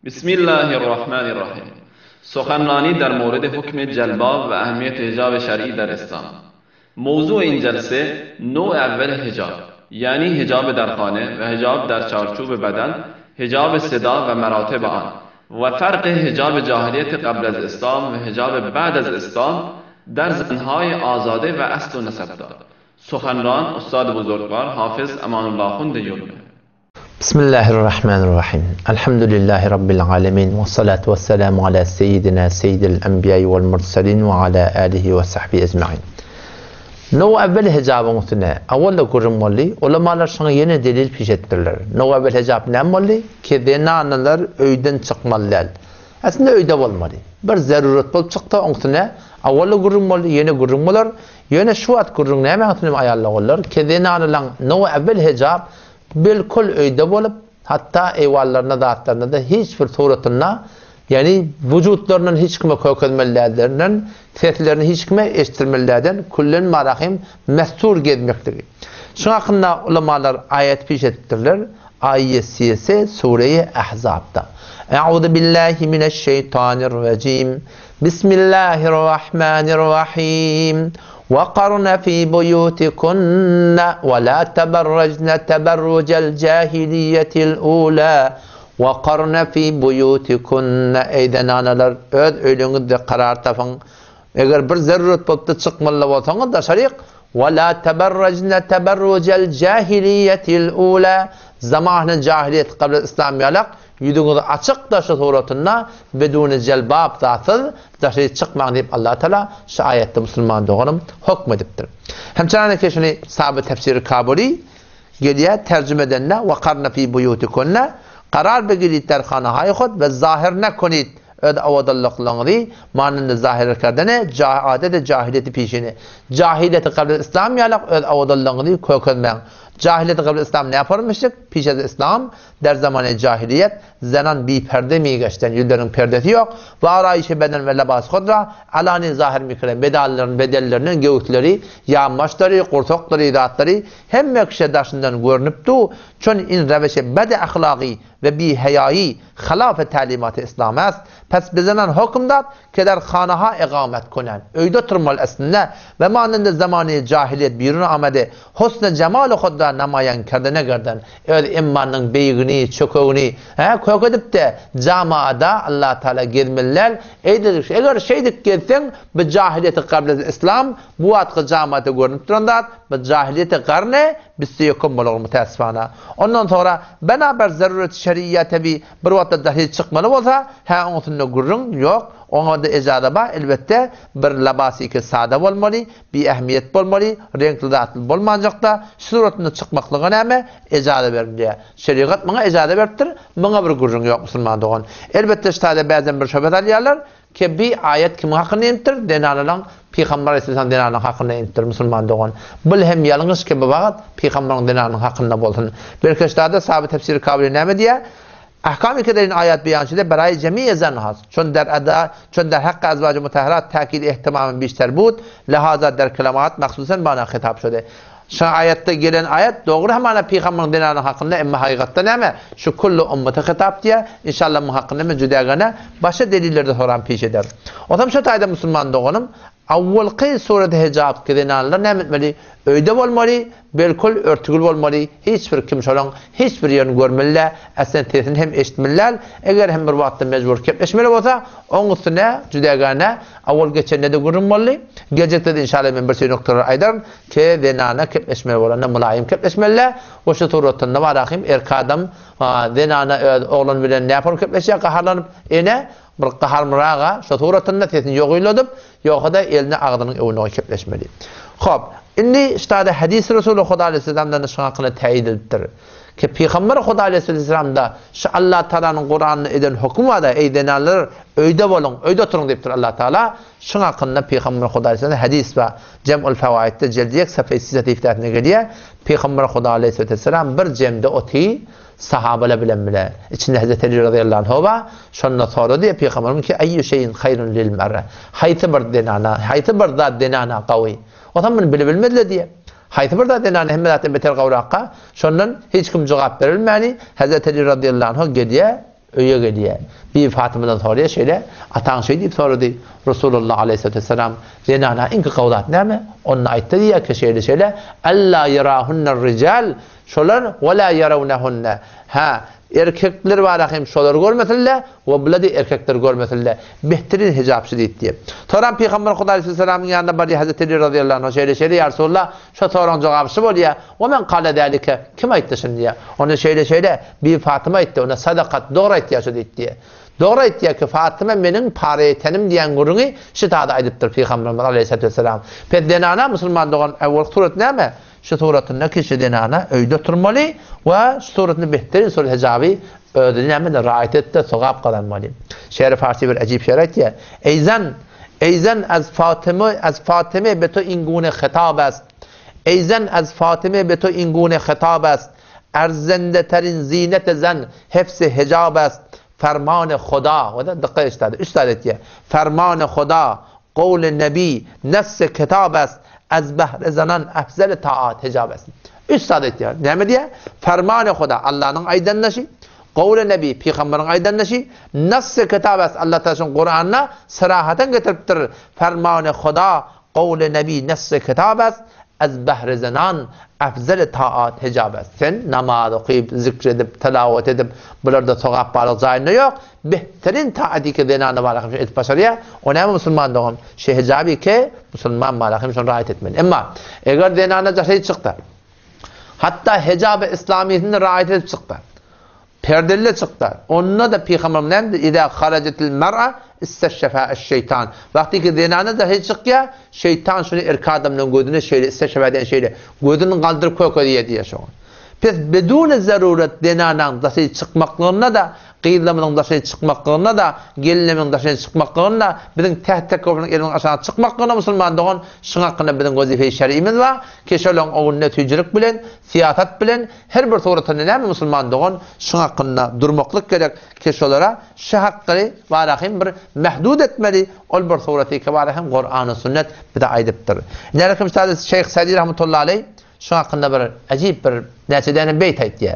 بسم الله الرحمن الرحیم. سخنرانی در مورد حکم جلباب و اهمیت حجاب شرعی در اسلام. موضوع این جلسه نوع اول حجاب، یعنی حجاب در خانه و حجاب در چارچوب بدن، حجاب صدا و مراتب آن و فرق حجاب جاهلیت قبل از اسلام و حجاب بعد از اسلام در زنهای آزاده و اصل و نسبدار. سخنران استاد بزرگوار حافظ امان الله خوند یلمه. بسم الله الرحمن الرحیم. الحمد لله رب العالمین و الصلاة والسلام على سیدنا سید الانبیاء والمرسلین و على آله و صحبه اجمعین. نوع اول hicabı muhtine avvalla kurulmalı. Ulamalar sana yeni delil piş ettirirler. Nوع اول hicab ne olmalı? Ki denanalar öyden çıkmalılar. Aslında öyde olmalı. Bir zaruret bulup çıktı muhtine avvalla kurulmalı, yeni kurulmalar. Yeni şu at kurulun ne muhtine ayarlıyorlar? Ki denanalar nوع اول hicab bilkul öyde olup hatta eyvallarına dağıtlarına da hiçbir suretine yani vücutlarının hiç kime kökülmelerinden seslerini hiç kime eşittirmelerden kullen marahim mestur gezmektir. Şu hakkında ulamalar ayet piş ettirler. Ayet Sure-i Ahzab'da. Euzu billahi mineşşeytanirracim. Bismillahirrahmanirrahim. وَقَرْنَ فِي بُيُوتِكُنَّ وَلَا تَبَرَّجْنَ تَبَرُّجَ الْجَاهِلِيَّةِ الْأُولَى وَقَرْنَ فِي بُيُوتِكُنَّ Eyden analar öz öylüğünüzde karar tapın. Eğer bir zaruret bulup da çıkmalı olsanız da şarik وَلَا تَبَرَّجْنَ تَبَرُّجَ الْجَاهِلِيَّةِ الْأُولَى zamanı cahiliyet kabla İslamiyalak yüzünüzü açık taşı suratına bedûn-i celbab zatıl taşı çıkmak deyip Allah Teala şu ayette Müslüman doğanım hükmediptir. Hemçinin ki şunu sahabe tefsiri Kabuli geliye tercüme edenle وَقَرْنَ فِي بُيُوتِكُنَّ karar begilid der khanahay khud ve zahir ne konid öd avadallıqlığını manında zahir kardane adet cahiliyeti peşini cahiliyeti kabla İslamiyalak öd avadallığını kökönmen. Cahiliyet kabul İslam ne yaparmıştık? Pişez İslam der zamanı cahiliyet zenan bir perde mi geçten yüzlerin perdesi yok. Ve arayışı beden ve lebas kudra alani zahir mikre bedellerinin göğütleri, yağmaçları, kurtokları, idatları hem mekşe daşından görünüptü. Çün in reveşe bede ahlaki ve bir heyayi halaf talimat-ı İslam est. Pes bizenan hükümdat keder khanaha ikamet kunen. Öyde oturmalı aslında ve manında zamanı cahiliyet birine amede husn-ı cemal-ı kudra namayan kerdene gerden. Öyle immanın beygini, çöküğünü kök edip de camaada Allah Teala girmeler. Eğer şeydik gelsin bu cahiliyeti kabla İslam bu atkı camaata görünüp duranlar bu cahiliyeti karne bizde yokum olur müteessifana. Ondan sonra beraber zaruret şeriye tabi bir vakitte dahi çıkmalı olsa onun gurrun yok. Ona da ecadaba elbette bir labası ki sade olmalı, bir ehemmiyet olmalı, renkli dağıtlı olmayacak da suretinde çıkmaklığına ama ecada vermeli. Şeriat bana ecada verdir, bana bir gurrun yok Müslüman doğan. Elbette işte bazen bir şöbet alıyorlar ki bir ayet kimin hakkında indir, denanılan Peygamber Aleyhisselam denanın hakkında indir Müslüman doğan. Bu hem yalnız ki bu vakit Peygamber'in denanın hakkında olsun. Bir kişilerde sahabe tefsiri kabul ne diye? Ahkam-ı kederin ayet beyançıda berayı cemiye zanhaz. Çün der hakkı azvacı mutahharat takil ihtimamın bişter bud. Lihaza der kelamat maksusen bana hitap şöyle. Şu ayette gelen ayet doğru hemen Peygamber'in denanın hakkında ama hakikatta ne mi? Şu kullu ümmete hitap diye inşallah bu hakkında mecudagana başka delillerde soran peş eder. O zaman şu tayda Müslüman doğanım avvalki surede hicab kedenanlar ne etmeli? Öyde olmalı, belkul örtükül olmalı, hiçbir kimsenin hiçbir yerini görmeliler, aslında tesini hem eşitmeliler, eğer hem bir vakitte mecbur kepleşmeli olsa, onun üstüne cüdagana avval geçen ne de görünmeli, gelecekte de inşallah ben bir şey noktalar aydarım ki denana kepleşmeli olanlar mülayim kepleşmeliler, o şu suretinde var akım, erkadam denana oğlan bilen ne yapar kepleşiyor, kaharlanıp bir kahar mırağa şu suretinde tesini yok uyladıp, yok da eline ağdının evine kepleşmeli. Xo'p, endi işte hadis Resulü Xudo Aleyhisselam'dan şu hakkında teyit ettir. Ki Peygamber Xudo Aleyhisselam'da şu Allah Teala'nın Kur'an'ını eden hüküm var da eydenanlar öyde olun, öyde oturun deyiptir Allah Teala. Şu hakkında Peygamber Xudo Aleyhisselam'da hadis ve Cem'ul Fevaid'de cildiyek sayfasında iftarına geliyor. Peygamber Xudo Aleyhisselam bir cemde oti sahabeler bilen bile. İçinde Hazreti Ali radıyallahu anh var. Şundan sonra diye Peygamberim ki eyyü şeyin hayrun lil mer'e. Hayti bir denana, hayti bir da denana kavi. O zaman bunu bilebilmediler diye. Hayti bir da denana hem zaten beter kavrakka. Şundan hiç kim cevap verilmeyeni Hazreti Ali radıyallahu anh geliyor öye geliyor. Bir Fatıma'dan soruyor şöyle, atan şey deyip sordu. Resulullah Aleyhisselatü Vesselam zenana inki kavlat ne mi? Onun ayette diye ki şöyle Allah yarahunnar rical şolar ve la yaravnahunna. Ha erkekler var ahim şolar görmesinler ve biladi erkekler görmesinler. Behterin hicapçı deyip diye. Toran Peygamber Huda Aleyhisselam'ın yanında bari Hazreti Ali radıyallahu anh şöyle ya Resulullah şu sorun cevabısı bol ya. Ve men kâle dâlike kim ayette şimdi ya? Onu şöyle bir Fatıma etti ona sadakat doğru ihtiyacı deyip diye. Doğru ettiği ki Fatıma benim paretenim diyen gurunu şitada aydıptır Peygamberimiz Aleyhisselatü Vesselam. Pek denana Müslüman doğan evvel suret ne mi? Şu suretinde kişi denana öyde oturmalı ve suretini behterin suret hicabı ödülünü de rahat etti, sokap kazanmalı. Şehri Farsi bir acip şehir etti ya. Eyzen az Fatıma beto ingune khitab است. Eyzen az Fatıma beto ingune khitab است. ارزنده ترین زینت زن حفظ حجاب است. فرمان خدا و دقیق استاد دیه فرمان خدا قول نبی نص کتاب است از بهر زنان افضل طاعات حجاب است استاد دیه نه دیه فرمان خدا Allah'ın aydınlaşı قول نبی پیغمبرın aydınlaşı نص کتاب است Allah Teala'nın Kur'an'ına sarahaten getiriptir فرمان خدا قول نبی نص کتاب است az behre zenan efzel taat hicab است. Sen namaz okuyup, zikredip, telavet edip, burada sokak bağlı zahirine yok. Behterin taati ki denanı bağlakım şu et başarıya, o ne Müslüman doğum? Şey hicabi ki Müslüman bağlakım şunu rahat etmeli. Ama eğer denanı şey çıktı, hatta hicab-ı İslamiyetini rahat edip çıktı, perdeli çıktı. Onunla da Peygamberim ne dedi? İzâ haracetil mer'a isteşşefâ şeytan. Vakti ki denanı da hiç çık ya, şeytan şunu erkek adamın gözüne şöyle isteşşefâ eden şeyle gözünü kaldırıp koy diye şu an. Pes bedûne zaruret denanın da şey çıkmaklığına da kıyılamının da şey çıkmaklığına da gelinemin da şey çıkmaklığına bizim tehtek kopunun elinin aşağı çıkmaklığına Müslüman doğan şun hakkında bizim vazife-i şer'imiz var ki şöyle onun neticelik bilen siyaset bilen her bir suretinde ne Müslüman doğan şun hakkında durmaklık gerek ki şolara şu hakkı varahim bir mehdud etmeli ol bir sureti ki varahim Kur'an-ı sünnet bir de aydıptır. Nelekim Şeyh Sadi rahmetullahi aleyh şu hakkında bir acayip bir neticeden beyt etti.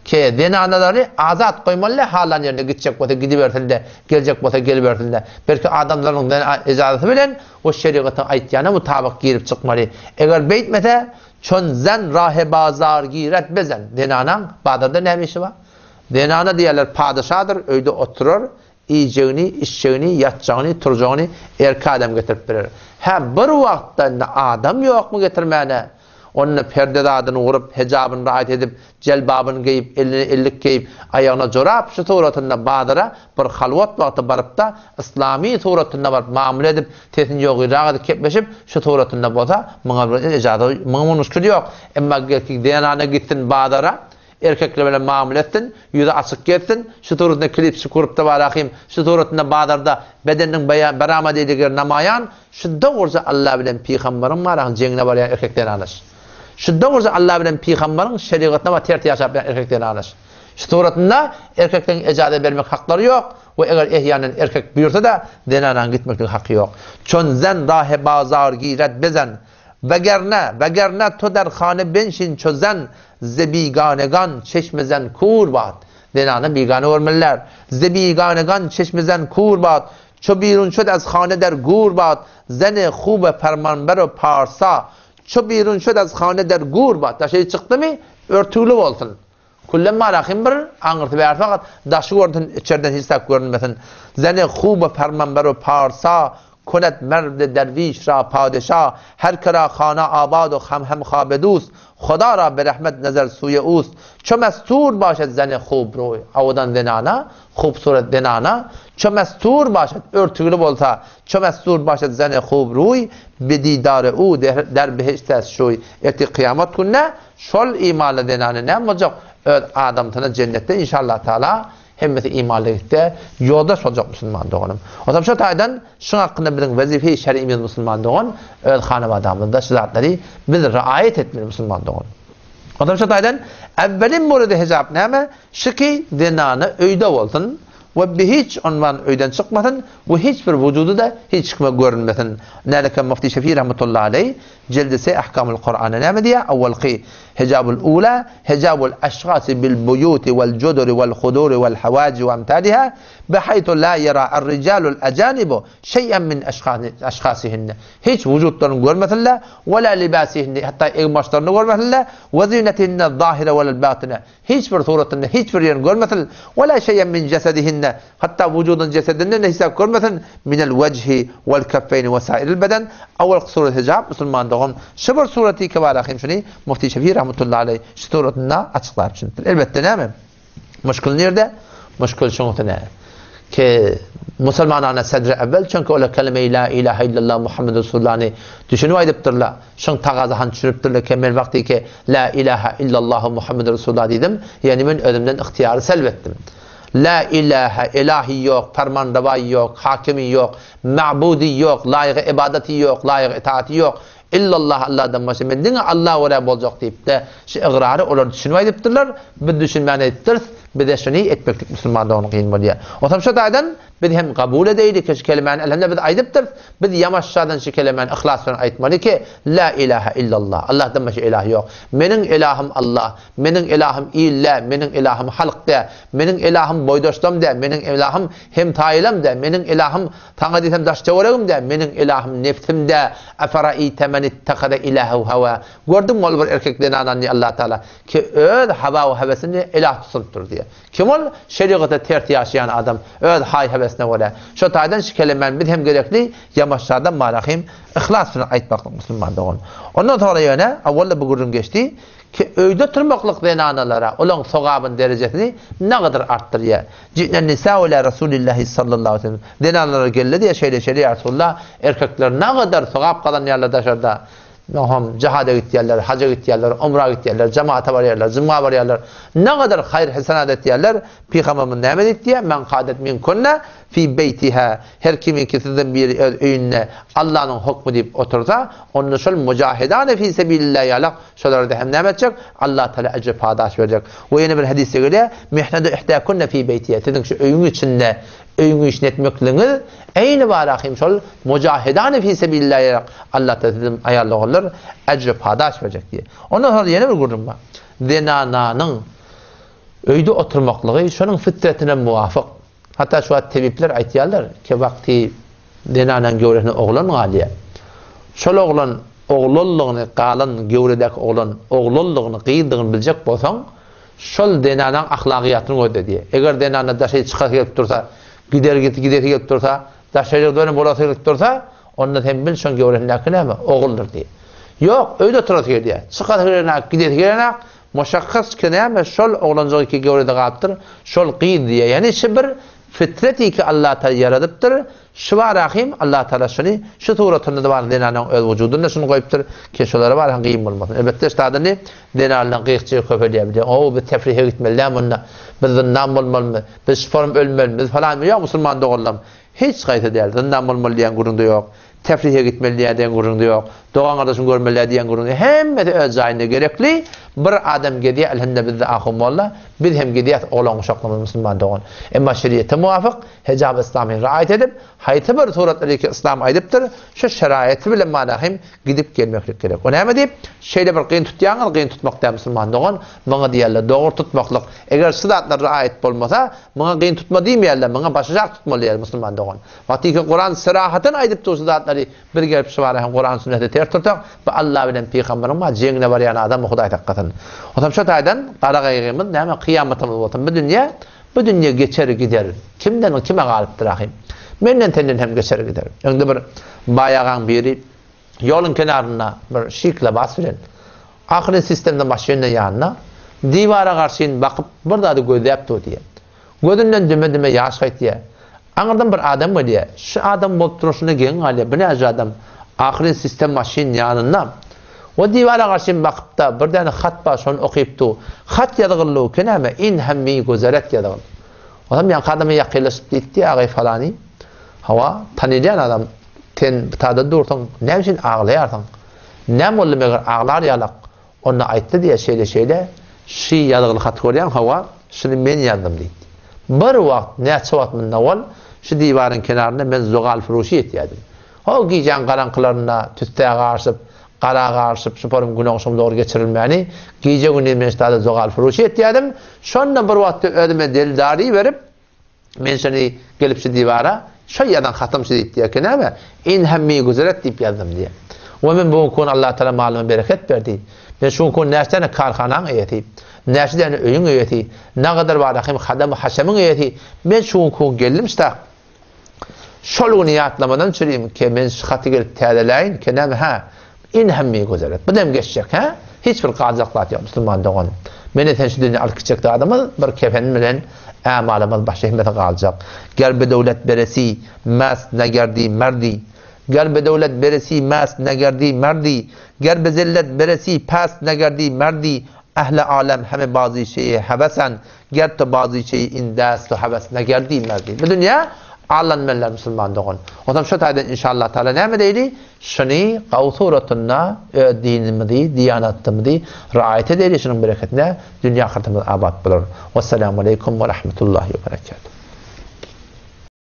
Ki denanaları azat koymalı halan yerine gidecek olsa gidiversin gelecek olsa geliversin de. Belki adamların icazeti bilen o şeriatın ayetlerine mutabık girip çıkmalı. Eğer beytmese çön zen rahe bazar giret bezen. Denanan badırda ne işi var? Denana diyorlar padişahdır, öyle oturur, yiyeceğini, içeceğini, yatacağını, turacağını erkek adam getirip verir. Ha bir vakti adam yok mu getirmeyene? Onun perde adını vurup, hicabını rahat edip, celbabını giyip, eline ellik giyip, ayağına corap, şu suratında badıra, bir halvat vakti barıp da, İslami suratında barıp, mamul edip, tesin yok, irağıdı kepleşip, şu suratında boza, mıngın müşkül yok. Ama denana gitsin badıra, erkekle böyle mamul etsin, yüzü açık gitsin, şu suratında klipsi kurup da var akıyım, şu suratında badırda, bedenin berama dediği namayan, şu doğruca Allah bilen peygamberin var, cengine var ya erkekten alır. Şu doğruca Allah bilen peygamberin şeriatına ve terti yaşap erkekten alır. Şu suratında erkekten icazet vermek hakları yok ve eğer ehyanın erkek buyursa da denanan gitmeklik hakkı yok. Çönzen rahe bazar giret bezen vegerne to der khane benşin çözen zebiganegan çeşmezen kurbat. Denana bigane olmalılar. Zebiganegan çeşmezen kurbat. Ço birun şud az khane der gurbat. Zene khube fermanber o parsa. Ço birun şud az khane der gurbat. Da şey çıktı mı örtülü olsun. Kullen maraqim bir anırtı ver fakat daşı gördün içeriden hissak görünmesin. Zene khube fermanber o parsa. کند مرد درویش را پادشاه هر کرا خانه آباد و هم خوابدوست خدا را به رحمت نظر سوی اوست چو مستور باشد زن خوب روی اودان دنانا خوبصورت دنانا چو مستور باشد örtülü olsa چو مستور باشد زن خوب روی به دیدار او در بهشت است شوی eti kıyamet gününe şol imanla denanı ne olacak adam tane cennette inşallah Teala hemmeti imanla gitti, yoldaş olacak Müslüman doğanım. O zaman şu taydan şun hakkında bizim vazife-i şer'imiz Müslüman doğan, hanım adamında şu zatları biz riayet etmeli Müslüman doğan. O zaman şu taydan evvelin burada hicab neyme? Şu ki denanı öyde olsun, ve bir hiç ondan öyden çıkmasın ve hiçbir vücudu da hiç çıkma görünmesin. Nalika Mufti Şafii rahmetullahi aleyh cildesi ahkamul Kur'an'a ne diye? Evvel ki hicabul ula hicabul aşgasi bil buyuti vel cuduri vel huduri vel havaci ve amtaliha bihaytu la yara el-ricalu el-acanibu şeyen min aşgasihinne. Hiç vücutlarını görmesinler ve la libasihinne, hatta egmaşlarını görmesinler ve zinetihinne zahire vel batine. Hiçbir suretinde hiçbir yerini görmesin ve la şeyen min cesedihinne, hatta vücudun cesedinde ne hesap görmesin minel vecihi vel kaffeyni ve sairil beden. Evvel suret hicab Müslüman doğun şıbır sureti kevalahim şunu Mufti Şafii rahmetullahi aleyh şu suretinde açıklar çünkü. Elbette ne mi? Muşkul nerede? Muşkul şunu ne? Ki Müslümanlarına sedre evvel çünkü öyle kelime-i la ilahe illallah Muhammed Resulullah'ını düşünüp aydıptırlar. Şun tağazahan düşünüptürler ki ben vakti ki la ilahe illallah Muhammed Resulullah dedim. Yani ben özümden ihtiyarı selbettim. La ilahe ilahi yok, fermanrevai yok, hakimi yok, ma'budi yok, layık ibadeti yok, layık itaati yok. İllallah Allah'dan başka mendine Allah ve Rab olacak deyip de şu iqrarı onlar düşünüp aydıptırlar. Bir düşünmeni ettirz. Bir de şunu etmeklik Müslümanlar onu kıyın oluyor. O tam şu taydan biz hem kabul edeydik ki şu kelimenin elhamdülillah biz aydıptır. Biz yamaşşadan şu kelimenin ihlasını aytmalı ki la ilahe illallah. Allah'tan başka ilah yok. Menin ilahım Allah. Menin ilahım illa. Menin ilahım halk de. Menin ilahım boydoşlam de. Menin ilahım hem tayilam de. Menin ilahım tanga desem daş çavarağım de. Menin ilahım nefsim de. Eferaite men ittekade ilahu hava. Gördün mü ol bir erkeklerin ananı Allah Teala ki öz hava ve hevesini ilah tutultur diye. Kim ol? Şeriatı terti yaşayan adam. Öz hay hevesine göre. Şu taydan şu kelimenin bir hem gerekli yamaçlardan malahim ihlasını aytmak Müslüman doğun. Ondan sonra yöne evvelde bu gurun geçti ki öyde tırmaklık denanalara olan sogabın derecesini ne kadar arttırıyor. Cidden nisa ile Resulullah sallallahu aleyhi ve sellem denanalara geldi diye şeyle Resulullah erkekler ne kadar sogab kalan yerler dışarıda. Cihada gittiyerler, hacca gittiyerler, umra gittiyerler, cemaate var yerler, zımma var yerler. Ne kadar hayır hesenat ettiyerler. Peygamberimiz ne etti diye? Men kadet min kunne fi beytiha. Her kimin ki sizin bir öyünne Allah'ın hukmu deyip otursa onun şöyle mücahidane fi sebilillah yalak. Şöyle de hem ne edecek? Allah Teala ecri padaş verecek. Ve yine bir hadise göre mihnedu ihdakunne fi beytiha. Sizin şu öyün içinde öyünü işletmekliğiniz eyni varahim şol mücahidane fi sebilillah Allah Teala ayarlığınlar ecri padaş verecek diye. Ondan sonra yeni bir gurum var. Zenananın öyde oturmaklığı şunun fitretine muvafık. Hatta şu an tebipler aytiyarlar ki vakti zenanan gövrehine oğlan galiye. Şol oğlan oğlolluğunu qalan gövredeki oğlan oğlolluğunu qıyıldığını bilecek bolsan şol zenanan ahlakiyatını öde diye. Eğer zenana da şey çıkar gelip dursa gider gelip dursa daşayacak dönüm olası gelip dursa onunla hem bil şon gövrehindeki ne mi? Oğuldur diye. Yok öyle turası diye. Çıkar gider gelene Moşakkas keneme şol oğlancığı ki gövrede kaptır. Şol qıyın diye. Yani şibir fitreti ki Allah Teala yaradıptır. Şuva rahim Allah Teala şunu şu suretinde de var denanın öz vücudunda şunu koyuptur ki şolara var qıyın olmasın. Elbette istadını denanın qıyıqçı köpeleyebilir. O bir tefrihe gitmeli bununla. Biz zindan olmalı. Biz form ölmeli. Biz falan ya Müslüman doğulam. Hiç kayıt değil. Zindan olmalı diyen gurunda yok. Tefrihe gitmeli diyen gurunda yok. Doğan kardeşim görmeli diyen gurunda yok. Hem de öz zayında gerekli. Bir adam gidiyor elhinde bizde ahım valla. Biz hem gidiyor oğlan uşaklamız Müslüman doğun. Ama şeriyete muvafık hicab İslam'ı rahat edip hayatı bir suretleri ki İslam aydıptır. Şu şerayeti bile manahim gidip gelmeklik gerek. O ne deyip? Şeyde bir qıyın tutyanlar qıyın tutmak da Müslüman doğun. Bana diyorlar doğru tutmaklık. Eğer sıdatlar rahat olmasa bana qıyın tutma demeyerler. Bana başacak tutmalılar Müslüman doğun. Vakti ki Kur'an sırahatın aydıptır sıdatları bir gelip sıvarahım Kur'an sünneti ter tutak. Ve Allah bilen peygamberin ma cengne var yani adam Huday takkatın. O tam şu taydan qara qaygımız näme kıyametimiz bolsun. Bu dünya geçer gider. Kimden kime galipdir ahim? Menden tenden hem geçer gider. Öňde bir bayağan biri yolun kenarına bir şikle basıren. Ahire sistemden başlayan yanına divara karşıyın bakıp burada da gözlep dur diye. Gözünden düme yaş kayt diye. Anırdan bir adam var diye. Şu adam bolup duruşuna gelin hali. Bu ne adam? Ahire sistem başlayan yanına o divara karşıyın bakıp da bir tane hat var şunu okuyuptu. Hat yadığırlığı keneme in hemmi gözeret yadığır. O zaman yani kadımı yaklaşıp gitti ağay falani. Hava tanıyan adam ten tada dursan ne için ağlayarsın? Ne mollu meğer ağlar yalak. Onu ayttı diye şeyle şu yadığırlı hat koruyan hava şunu men yazdım deydi. Bir vakt, neçe vakt min evvel şu divarın kenarında ben zogal furuşi etiydim. O giyeceğin karanlıklarına tütteye karşıp, qara qarşıp, süpürüm günahsım doğru geçirilmeni, giyece günü men istada zogal furuşi etiydim. Şondan bir vakt ödüme dildari verip, men seni gelip şu divara, şu yerden hatım şiddet diye kename, in hemmi güzeret deyip yazdım diye. Ve men bu kun Allah Teala malum bereket verdi. Ben şu kun nersene karhanan eyeti, nersene öyün eyeti, ne kadar var akim hadam haşamın eyeti. Ben şu kun geldim işte. Şol niyatlamadan süreyim ki men sıhhati gelip tədələyin kename ha in hemmi güzeret. Bu dem geçecek ha. Hiçbir qazaqlat yok Müslüman doğan. Meni tenşidini alkıçacak adamı bir kefenin bilen amalımız başka himmete kalacak. Gel be devlet beresi mas negerdi merdi. Gel be devlet beresi mas negerdi merdi. Gel be zillet beresi pas negerdi merdi. Ehl-i alem heme bazı şeyi hevesen. Gel de bazı şeyi indastu heves negerdi merdi. Bu dünya allanmalar Müslüman doğan. O zaman şu tayda inşallah Teala ne mi deyli? Şunu qavsuratına dinimizi, diyanatımızı riayet edeli şunun bereketine dünya hayatımız abad bulur. Vesselamu aleyküm ve rahmetullahi ve berekatuhu.